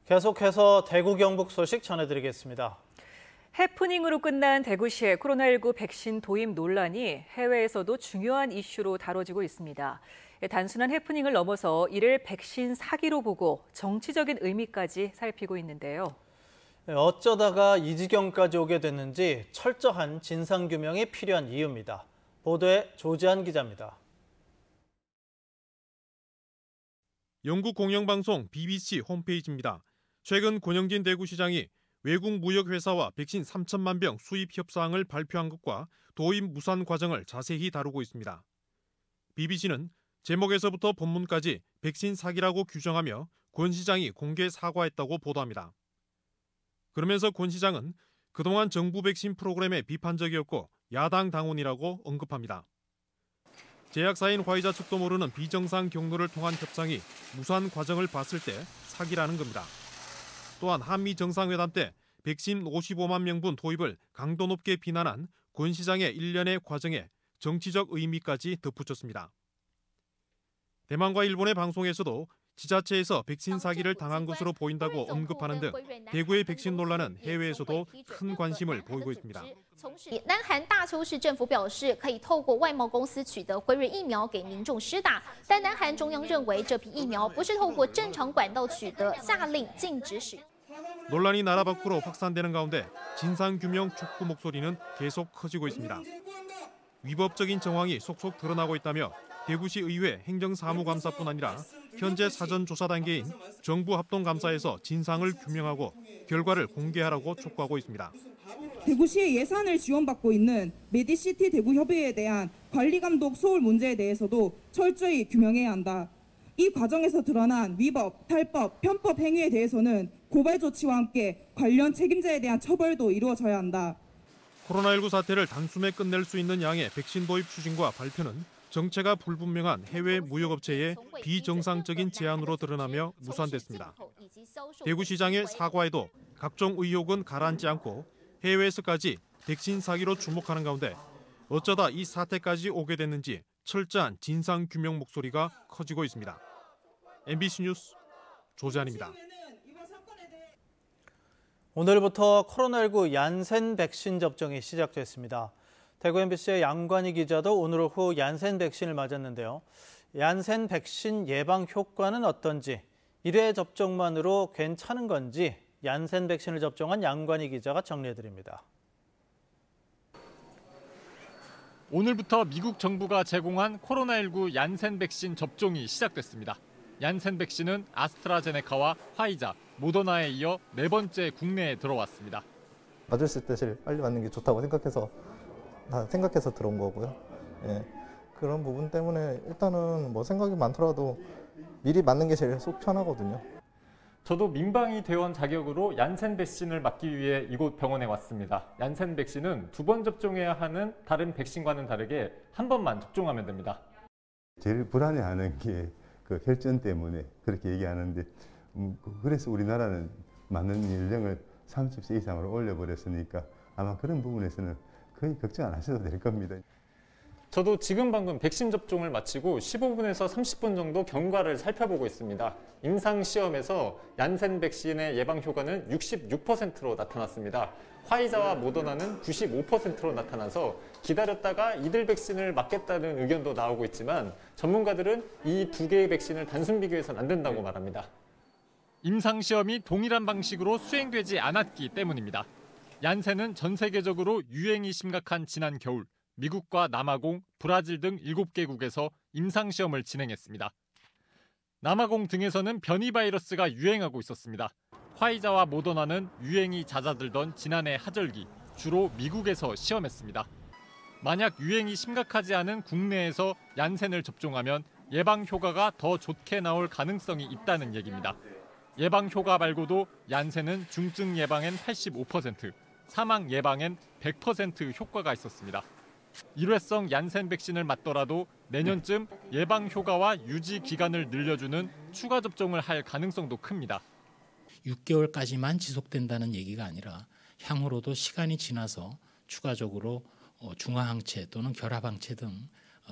계속해서 대구 경북 소식 전해드리겠습니다. 해프닝으로 끝난 대구시의 코로나19 백신 도입 논란이 해외에서도 중요한 이슈로 다뤄지고 있습니다. 단순한 해프닝을 넘어서 이를 백신 사기로 보고 정치적인 의미까지 살피고 있는데요. 어쩌다가 이 지경까지 오게 됐는지 철저한 진상규명이 필요한 이유입니다. 보도에 조지한 기자입니다. 영국 공영방송 BBC 홈페이지입니다. 최근 권영진 대구시장이 외국 무역회사와 백신 3천만 병 수입 협상을 발표한 것과 도입 무산 과정을 자세히 다루고 있습니다. BBC는 제목에서부터 본문까지 백신 사기라고 규정하며 권 시장이 공개 사과했다고 보도합니다. 그러면서 권 시장은 그동안 정부 백신 프로그램에 비판적이었고 야당 당원이라고 언급합니다. 제약사인 화이자 측도 모르는 비정상 경로를 통한 협상이 무산 과정을 봤을 때 사기라는 겁니다. 또한 한미 정상회담 때 백신 55만 명분 도입을 강도 높게 비난한 권 시장의 일련의 과정에 정치적 의미까지 덧붙였습니다. 대만과 일본의 방송에서도 지자체에서 백신 사기를 당한 것으로 보인다고 언급하는 등 대구의 백신 논란은 해외에서도 큰 관심을 보이고 있습니다. 南韩大邱市政府表示，可以透过外贸公司取得辉瑞疫苗给民众施打，但南韩中央认为这批疫苗不是透过正常管道取得，下令禁止使用。 논란이 나라 밖으로 확산되는 가운데 진상규명 촉구 목소리는 계속 커지고 있습니다. 위법적인 정황이 속속 드러나고 있다며 대구시 의회 행정사무감사뿐 아니라 현재 사전조사 단계인 정부 합동감사에서 진상을 규명하고 결과를 공개하라고 촉구하고 있습니다. 대구시의 예산을 지원받고 있는 메디시티 대구협의회에 대한 관리감독 소홀 문제에 대해서도 철저히 규명해야 한다. 이 과정에서 드러난 위법, 탈법, 편법 행위에 대해서는 고발 조치와 함께 관련 책임자에 대한 처벌도 이루어져야 한다. 코로나19 사태를 단숨에 끝낼 수 있는 양의 백신 도입 추진과 발표는 정체가 불분명한 해외 무역업체의 비정상적인 제안으로 드러나며 무산됐습니다. 대구시장의 사과에도 각종 의혹은 가라앉지 않고 해외에서까지 백신 사기로 주목하는 가운데 어쩌다 이 사태까지 오게 됐는지 철저한 진상규명 목소리가 커지고 있습니다. MBC 뉴스 조재환입니다. 오늘부터 코로나19 얀센 백신 접종이 시작됐습니다. 대구 MBC의 양관희 기자도 오늘 오후 얀센 백신을 맞았는데요. 얀센 백신 예방 효과는 어떤지, 1회 접종만으로 괜찮은 건지 얀센 백신을 접종한 양관희 기자가 정리해드립니다. 오늘부터 미국 정부가 제공한 코로나19 얀센 백신 접종이 시작됐습니다. 얀센 백신은 아스트라제네카와 화이자, 모더나에 이어 4번째 국내에 들어왔습니다. 맞을 수 있을 때 제일 빨리 맞는 게 좋다고 생각해서 들어온 거고요. 예. 그런 부분 때문에 일단은 뭐 생각이 많더라도 미리 맞는 게 제일 속 편하거든요. 저도 민방위 대원 자격으로 얀센 백신을 맞기 위해 이곳 병원에 왔습니다. 얀센 백신은 2번 접종해야 하는 다른 백신과는 다르게 한 번만 접종하면 됩니다. 제일 불안해하는 게 그 혈전 때문에 그렇게 얘기하는데 그래서 우리나라는 맞는 연령을 30세 이상으로 올려버렸으니까 아마 그런 부분에서는 거의 걱정 안 하셔도 될 겁니다. 저도 지금 방금 백신 접종을 마치고 15분에서 30분 정도 경과를 살펴보고 있습니다. 임상시험에서 얀센 백신의 예방 효과는 66%로 나타났습니다. 화이자와 모더나는 95%로 나타나서 기다렸다가 이들 백신을 맞겠다는 의견도 나오고 있지만 전문가들은 이 2개의 백신을 단순 비교해서는 안 된다고 말합니다. 임상시험이 동일한 방식으로 수행되지 않았기 때문입니다. 얀센은 전 세계적으로 유행이 심각한 지난 겨울 미국과 남아공, 브라질 등 7개국에서 임상시험을 진행했습니다. 남아공 등에서는 변이 바이러스가 유행하고 있었습니다. 화이자와 모더나는 유행이 잦아들던 지난해 하절기, 주로 미국에서 시험했습니다. 만약 유행이 심각하지 않은 국내에서 얀센을 접종하면 예방 효과가 더 좋게 나올 가능성이 있다는 얘기입니다. 예방 효과 말고도 얀센은 중증 예방엔 85%, 사망 예방엔 100% 효과가 있었습니다. 일회성 얀센 백신을 맞더라도 내년쯤 예방 효과와 유지 기간을 늘려주는 추가 접종을 할 가능성도 큽니다. 6개월까지만 지속된다는 얘기가 아니라 향후로도 시간이 지나서 추가적으로 중화항체 또는 결합항체 등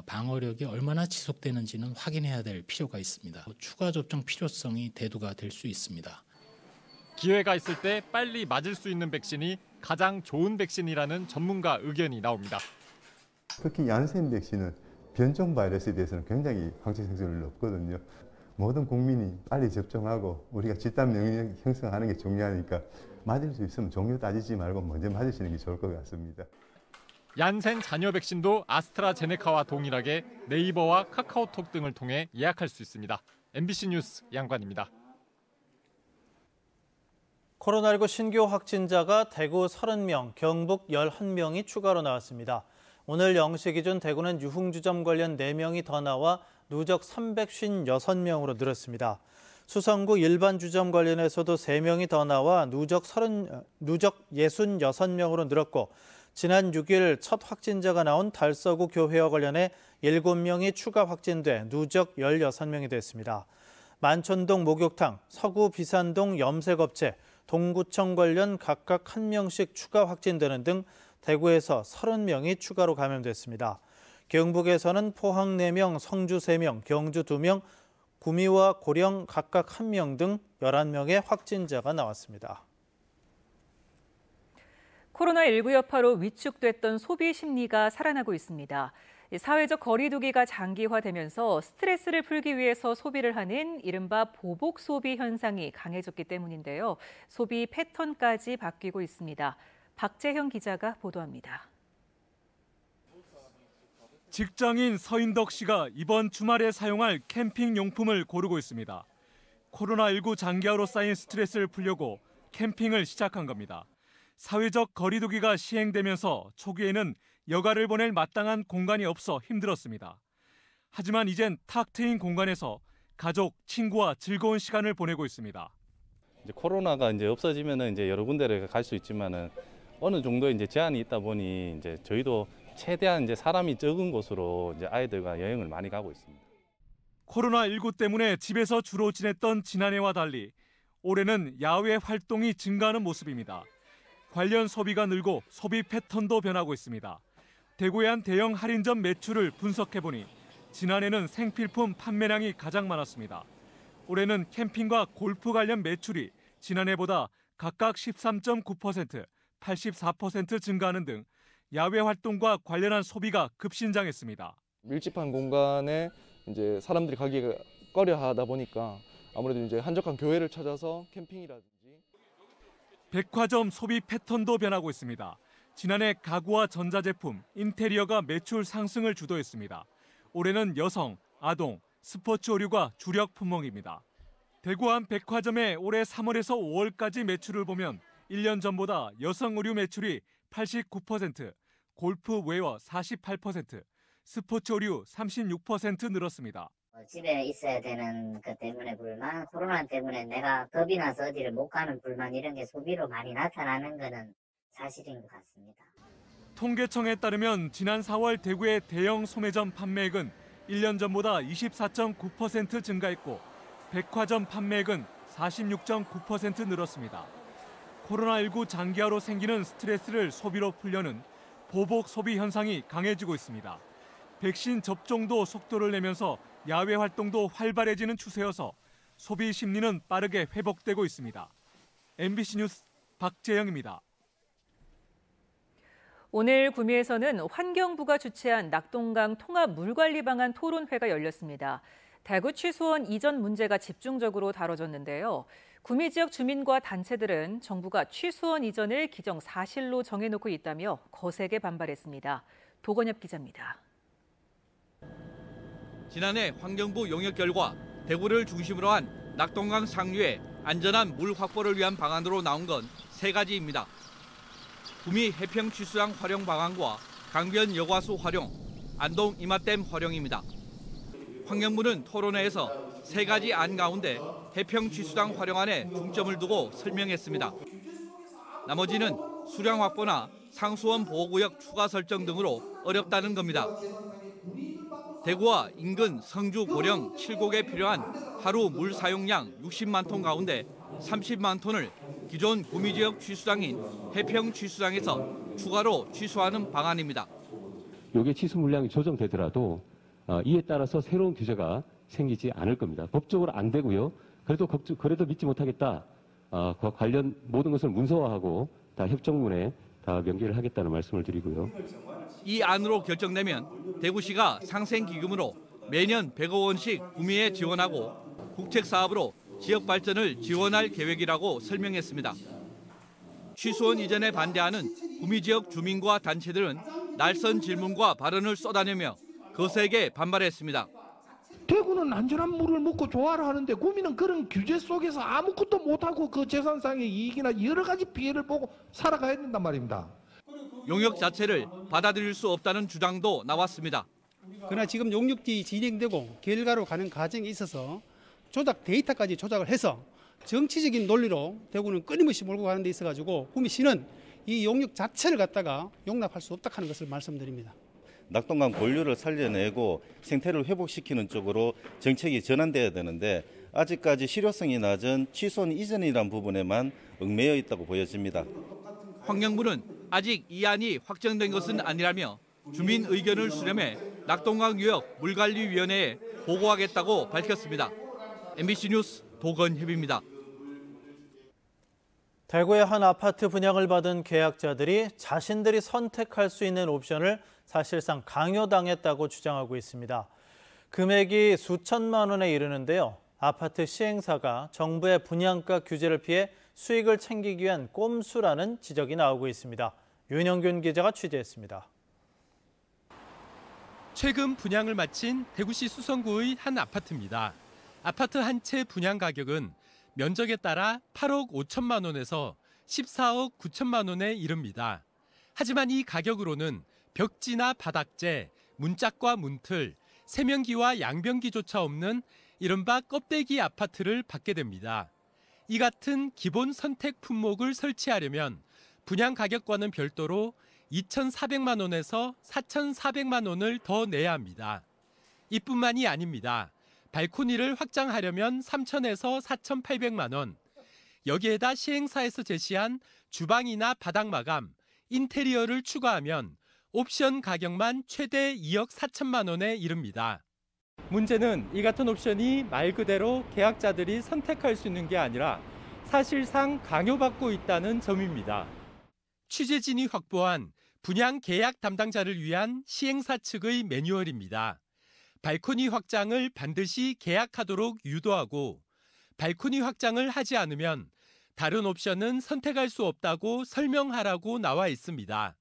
방어력이 얼마나 지속되는지는 확인해야 될 필요가 있습니다. 추가 접종 필요성이 대두가 될 수 있습니다. 기회가 있을 때 빨리 맞을 수 있는 백신이 가장 좋은 백신이라는 전문가 의견이 나옵니다. 특히 얀센 백신은 변종 바이러스에 대해서는 굉장히 항체 생성률이 높거든요. 모든 국민이 빨리 접종하고 우리가 집단免疫 형성하는 게 중요하니까 맞을 수 있으면 종류 따지지 말고 먼저 맞으시는 게 좋을 것 같습니다. 얀센 잔여 백신도 아스트라제네카와 동일하게 네이버와 카카오톡 등을 통해 예약할 수 있습니다. MBC 뉴스 양관입니다. 코로나19 신규 확진자가 대구 30명, 경북 11명이 추가로 나왔습니다. 오늘 0시 기준 대구는 유흥주점 관련 4명이 더 나와 누적 356명으로 늘었습니다. 수성구 일반 주점 관련해서도 3명이 더 나와 누적 66명으로 늘었고, 지난 6일 첫 확진자가 나온 달서구 교회와 관련해 7명이 추가 확진돼 누적 16명이 됐습니다. 만촌동 목욕탕, 서구 비산동 염색업체, 동구청 관련 각각 1명씩 추가 확진되는 등 대구에서 30명이 추가로 감염됐습니다. 경북에서는 포항 4명, 성주 3명, 경주 2명, 구미와 고령 각각 1명 등 11명의 확진자가 나왔습니다. 코로나19 여파로 위축됐던 소비 심리가 살아나고 있습니다. 사회적 거리 두기가 장기화되면서 스트레스를 풀기 위해서 소비를 하는 이른바 보복 소비 현상이 강해졌기 때문인데요. 소비 패턴까지 바뀌고 있습니다. 박재형 기자가 보도합니다. 직장인 서인덕 씨가 이번 주말에 사용할 캠핑 용품을 고르고 있습니다. 코로나19 장기화로 쌓인 스트레스를 풀려고 캠핑을 시작한 겁니다. 사회적 거리 두기가 시행되면서 초기에는 여가를 보낼 마땅한 공간이 없어 힘들었습니다. 하지만 이젠 탁 트인 공간에서 가족, 친구와 즐거운 시간을 보내고 있습니다. 이제 코로나가 이제 없어지면은 이제 여러 군데를 갈 수 있지만은 어느 정도 이제 제한이 있다 보니 이제 저희도 최대한 이제 사람이 적은 곳으로 이제 아이들과 여행을 많이 가고 있습니다. 코로나19 때문에 집에서 주로 지냈던 지난해와 달리 올해는 야외 활동이 증가하는 모습입니다. 관련 소비가 늘고 소비 패턴도 변하고 있습니다. 대구의 한 대형 할인점 매출을 분석해보니 지난해는 생필품 판매량이 가장 많았습니다. 올해는 캠핑과 골프 관련 매출이 지난해보다 각각 13.9%, 84% 증가하는 등 야외 활동과 관련한 소비가 급신장했습니다. 밀집한 공간에 이제 사람들이 가기가 꺼려하다 보니까 아무래도 이제 한적한 교회를 찾아서 캠핑이라든지. 백화점 소비 패턴도 변하고 있습니다. 지난해 가구와 전자제품, 인테리어가 매출 상승을 주도했습니다. 올해는 여성, 아동, 스포츠 의류가 주력 품목입니다. 대구 한 백화점의 올해 3월에서 5월까지 매출을 보면 1년 전보다 여성 의류 매출이 89%, 골프 웨어 48%, 스포츠 의류 36% 늘었습니다. 집에 있어야 되는 것 때문에 불만, 코로나 때문에 내가 겁이 나서 어디를 못 가는 불만, 이런 게 소비로 많이 나타나는 것은 사실인 것 같습니다. 통계청에 따르면 지난 4월 대구의 대형 소매점 판매액은 1년 전보다 24.9% 증가했고 백화점 판매액은 46.9% 늘었습니다. 코로나19 장기화로 생기는 스트레스를 소비로 풀려는 보복 소비 현상이 강해지고 있습니다. 백신 접종도 속도를 내면서 야외 활동도 활발해지는 추세여서 소비 심리는 빠르게 회복되고 있습니다. MBC 뉴스 박재영입니다. 오늘 구미에서는 환경부가 주최한 낙동강 통합 물관리 방안 토론회가 열렸습니다. 대구 취수원 이전 문제가 집중적으로 다뤄졌는데요. 구미 지역 주민과 단체들은 정부가 취수원 이전을 기정사실로 정해놓고 있다며 거세게 반발했습니다. 도건엽 기자입니다. 지난해 환경부 용역 결과 대구를 중심으로 한 낙동강 상류의 안전한 물 확보를 위한 방안으로 나온 건 3가지입니다. 구미 해평 취수장 활용 방안과 강변 여과수 활용, 안동 이마댐 활용입니다. 환경부는 토론회에서 3가지 안 가운데 해평 취수장 활용안에 중점을 두고 설명했습니다. 나머지는 수량 확보나 상수원 보호구역 추가 설정 등으로 어렵다는 겁니다. 대구와 인근 성주, 고령 7곡에 필요한 하루 물 사용량 60만 톤 가운데 30만 톤을 기존 구미지역 취수장인 해평 취수장에서 추가로 취수하는 방안입니다. 이게 취수 물량이 조정되더라도 이에 따라서 새로운 규제가 생기지 않을 겁니다. 법적으로 안 되고요. 그래도 믿지 못하겠다. 관련 모든 것을 문서화하고 다 협정문에 다 명기를 하겠다는 말씀을 드리고요. 이 안으로 결정되면 대구시가 상생기금으로 매년 100억 원씩 구미에 지원하고 국책사업으로 지역 발전을 지원할 계획이라고 설명했습니다. 취수원 이전에 반대하는 구미 지역 주민과 단체들은 날선 질문과 발언을 쏟아내며 거세게 반발했습니다. 대구는 안전한 물을 먹고 조화를 하는데 구미는 그런 규제 속에서 아무것도 못하고 그 재산상의 이익이나 여러 가지 피해를 보고 살아가야 된단 말입니다. 용역 자체를 받아들일 수 없다는 주장도 나왔습니다. 그러나 지금 용역이 진행되고 결과로 가는 과정에 있어서 데이터까지 조작을 해서 정치적인 논리로 대구는 끊임없이 몰고 가는 데 있어가지고 구미시는 이 용역 자체를 갖다가 용납할 수 없다 하는 것을 말씀드립니다. 낙동강 본류를 살려내고 생태를 회복시키는 쪽으로 정책이 전환돼야 되는데 아직까지 실효성이 낮은 취수원 이전이라는 부분에만 얽매여 있다고 보여집니다. 환경부는 아직 이 안이 확정된 것은 아니라며 주민 의견을 수렴해 낙동강 유역 물관리위원회에 보고하겠다고 밝혔습니다. MBC 뉴스 도건협입니다. 대구의 한 아파트 분양을 받은 계약자들이 자신들이 선택할 수 있는 옵션을 사실상 강요당했다고 주장하고 있습니다. 금액이 수천만 원에 이르는데요. 아파트 시행사가 정부의 분양가 규제를 피해 수익을 챙기기 위한 꼼수라는 지적이 나오고 있습니다. 윤영균 기자가 취재했습니다. 최근 분양을 마친 대구시 수성구의 한 아파트입니다. 아파트 한 채 분양 가격은 면적에 따라 8억 5천만 원에서 14억 9천만 원에 이릅니다. 하지만 이 가격으로는 벽지나 바닥재, 문짝과 문틀, 세면기와 양변기조차 없는 이른바 껍데기 아파트를 받게 됩니다. 이 같은 기본 선택 품목을 설치하려면 분양 가격과는 별도로 2,400만 원에서 4,400만 원을 더 내야 합니다. 이뿐만이 아닙니다. 발코니를 확장하려면 3,000에서 4,800만 원. 여기에다 시행사에서 제시한 주방이나 바닥 마감, 인테리어를 추가하면 옵션 가격만 최대 2억 4천만 원에 이릅니다. 문제는 이 같은 옵션이 말 그대로 계약자들이 선택할 수 있는 게 아니라 사실상 강요받고 있다는 점입니다. 취재진이 확보한 분양 계약 담당자를 위한 시행사 측의 매뉴얼입니다. 발코니 확장을 반드시 계약하도록 유도하고 발코니 확장을 하지 않으면 다른 옵션은 선택할 수 없다고 설명하라고 나와 있습니다.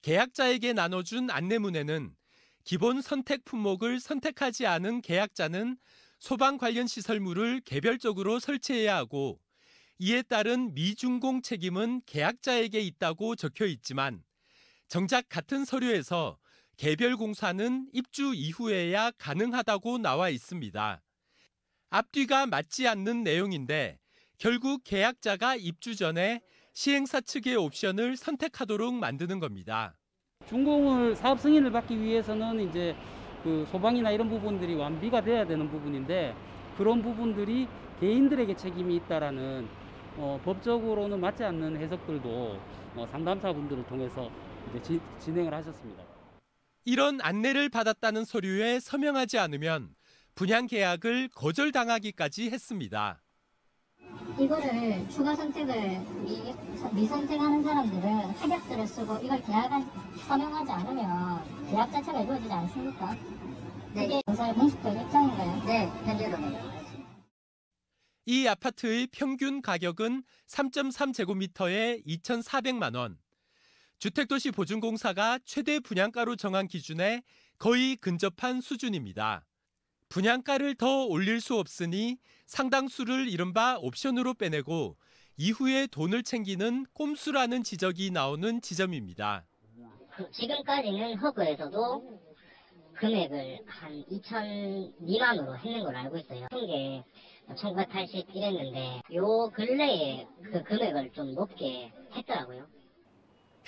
계약자에게 나눠준 안내문에는 기본 선택 품목을 선택하지 않은 계약자는 소방 관련 시설물을 개별적으로 설치해야 하고 이에 따른 미준공 책임은 계약자에게 있다고 적혀 있지만 정작 같은 서류에서 개별 공사는 입주 이후에야 가능하다고 나와 있습니다. 앞뒤가 맞지 않는 내용인데 결국 계약자가 입주 전에 시행사 측의 옵션을 선택하도록 만드는 겁니다. 준공을 사업 승인을 받기 위해서는 이제 그 소방이나 이런 부분들이 완비가 돼야 되는 부분인데 그런 부분들이 개인들에게 책임이 있다라는 법적으로는 맞지 않는 해석들도 상담사분들을 통해서 이제 진행을 하셨습니다. 이런 안내를 받았다는 서류에 서명하지 않으면 분양 계약을 거절당하기까지 했습니다. 이거를 추가 선택을 미선택하는 사람들은 합약서를 쓰고 이걸 계약을 서명하지 않으면 계약 자체가 이루어지지 않습니까? 네. 이게 공사의 공식적 입장인가요? 네, 현재로는. 이 아파트의 평균 가격은 3.3제곱미터에 2,400만 원. 주택도시보증공사가 최대 분양가로 정한 기준에 거의 근접한 수준입니다. 분양가를 더 올릴 수 없으니 상당수를 이른바 옵션으로 빼내고 이후에 돈을 챙기는 꼼수라는 지적이 나오는 지점입니다. 지금까지는 허그에서도 금액을 한 2천 미만으로 했는 걸 알고 있어요. 통계 1980 이랬는데 요 근래에 그 금액을 좀 높게 했더라고요.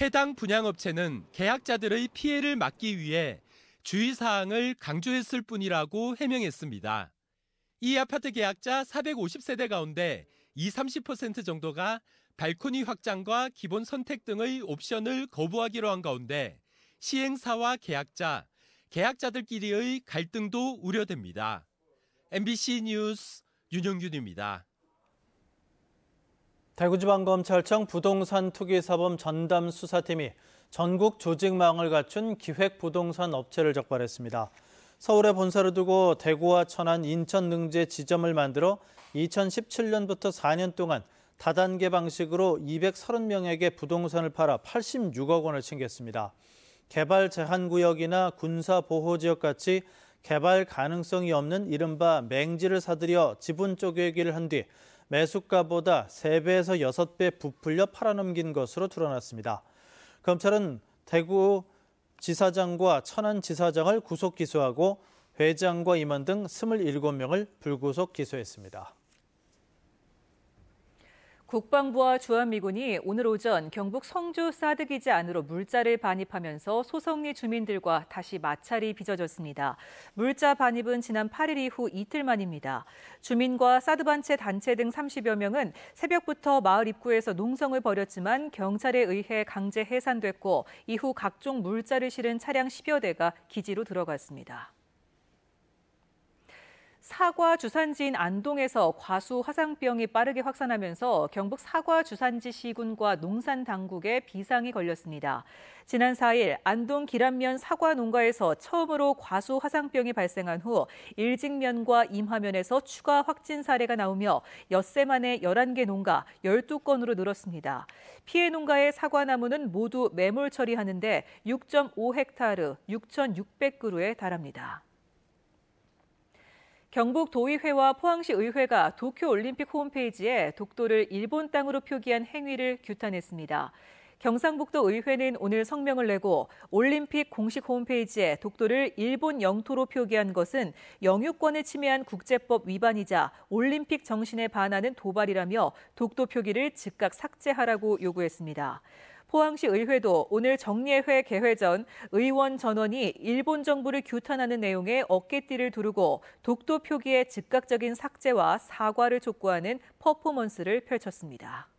해당 분양업체는 계약자들의 피해를 막기 위해 주의사항을 강조했을 뿐이라고 해명했습니다. 이 아파트 계약자 450세대 가운데 20-30% 정도가 발코니 확장과 기본 선택 등의 옵션을 거부하기로 한 가운데 시행사와 계약자들끼리의 갈등도 우려됩니다. MBC 뉴스 윤영균입니다. 대구지방검찰청 부동산 투기사범 전담 수사팀이 전국 조직망을 갖춘 기획부동산 업체를 적발했습니다. 서울에 본사를 두고 대구와 천안, 인천 등지에 지점을 만들어 2017년부터 4년 동안 다단계 방식으로 230명에게 부동산을 팔아 86억 원을 챙겼습니다. 개발 제한구역이나 군사보호지역 같이 개발 가능성이 없는 이른바 맹지를 사들여 지분 쪼개기를 한 뒤 매수가보다 3배에서 6배 부풀려 팔아넘긴 것으로 드러났습니다. 검찰은 대구 지사장과 천안 지사장을 구속 기소하고 회장과 임원 등 27명을 불구속 기소했습니다. 국방부와 주한미군이 오늘 오전 경북 성주 사드 기지 안으로 물자를 반입하면서 소성리 주민들과 다시 마찰이 빚어졌습니다. 물자 반입은 지난 8일 이후 이틀 만입니다. 주민과 사드 반체 단체 등 30여 명은 새벽부터 마을 입구에서 농성을 벌였지만 경찰에 의해 강제 해산됐고 이후 각종 물자를 실은 차량 10여 대가 기지로 들어갔습니다. 사과 주산지인 안동에서 과수 화상병이 빠르게 확산하면서 경북 사과 주산지 시군과 농산 당국에 비상이 걸렸습니다. 지난 4일 안동 기란면 사과 농가에서 처음으로 과수 화상병이 발생한 후 일직면과 임하면에서 추가 확진 사례가 나오며 엿새 만에 11개 농가 12건으로 늘었습니다. 피해 농가의 사과나무는 모두 매몰 처리하는데 6.5헥타르 6,600그루에 달합니다. 경북도의회와 포항시 의회가 도쿄올림픽 홈페이지에 독도를 일본 땅으로 표기한 행위를 규탄했습니다. 경상북도 의회는 오늘 성명을 내고 올림픽 공식 홈페이지에 독도를 일본 영토로 표기한 것은 영유권을 침해한 국제법 위반이자 올림픽 정신에 반하는 도발이라며 독도 표기를 즉각 삭제하라고 요구했습니다. 포항시 의회도 오늘 정례회 개회 전 의원 전원이 일본 정부를 규탄하는 내용의 어깨띠를 두르고 독도 표기의 즉각적인 삭제와 사과를 촉구하는 퍼포먼스를 펼쳤습니다.